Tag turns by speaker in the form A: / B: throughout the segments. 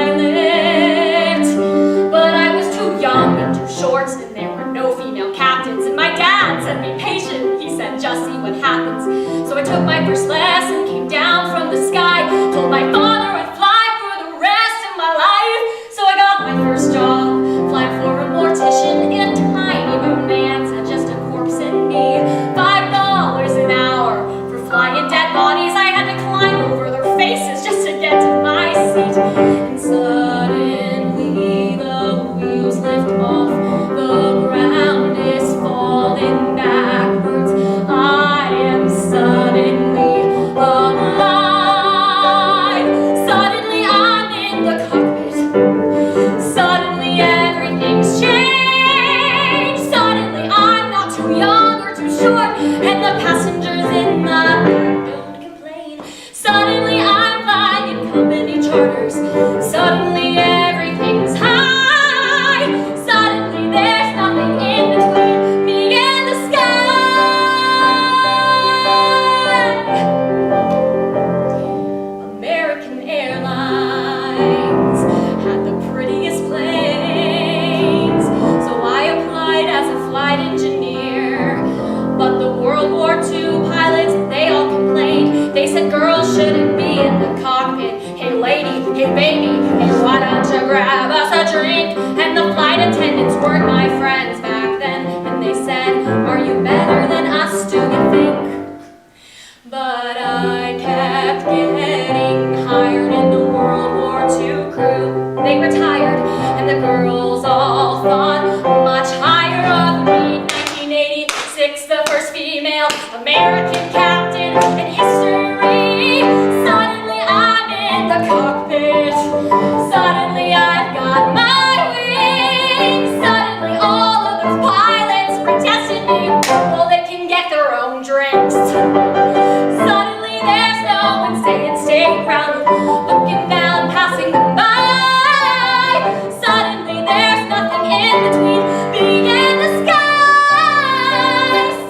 A: pilot. But I was too young and too short, and there were no female captains. And my dad said, be patient, he said, just see what happens. So I took my first lesson, came down from the sky, told my father I'd fly for the rest of my life. So I got my first job, flying for a mortician in a tiny bonanza, just a corpse and me. $5 an hour for flying dead bodies. I had to climb over their faces just to get to my seat. And suddenly the wheels lift off, the ground is falling backwards. I am suddenly alive. Suddenly I'm in the cockpit. Suddenly everything's changed. Suddenly I'm not too young or too short, and the passengers in the back don't complain. Suddenly I'm flying company charters. Suddenly everything's high. Suddenly there's nothing in between me and the sky. American Airlines had the prettiest planes, so I applied as a flight engineer. But the World War II pilots, they all complained. They said girls shouldn't be in the cockpit. Hey lady, hey baby, hey why don't you grab us a drink? And the flight attendants weren't my friends back then, and they said, are you better than us, do you think? But I kept getting hired in the World War II crew. They retired, and the girls all thought much higher of me. 1986, the first female American captain in history. Suddenly I'm in the cockpit. Suddenly I've got my wings. Suddenly all of those pilots protested me. Well, they can get their own drinks. Suddenly there's no one saying stay around, looking down, passing them by. Suddenly there's nothing in between me and the sky.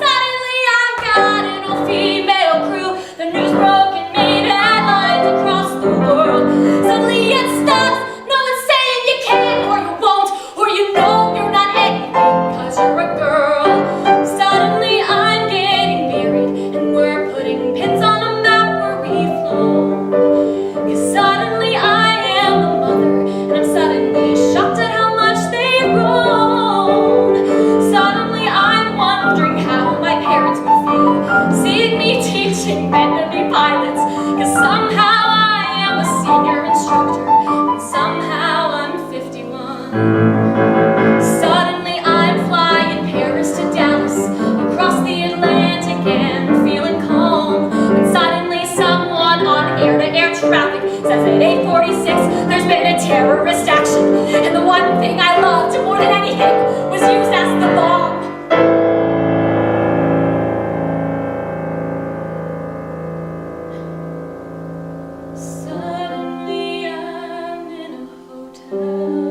A: Suddenly I've got an all-female crew. The news broke and made headlines across the world. Suddenly it stops. No one's saying you can or you won't, or you know you're not anything because you're a girl. Suddenly I'm getting married, and we're putting pins on a map where we've flown. 'Cause suddenly I am a mother, and I'm suddenly shocked at how much they've grown. Suddenly I'm wondering how my parents would feel seeing me teaching men to be pilots. 'Cause somehow I am a senior instructor, and somehow I'm 51. Suddenly I'm flying Paris to Dallas, across the Atlantic and feeling calm. And suddenly someone on air-to-air traffic says at 8:46 there's been a terrorist action, and the one thing I loved more than anything was used as the bomb. Suddenly I'm in a hotel.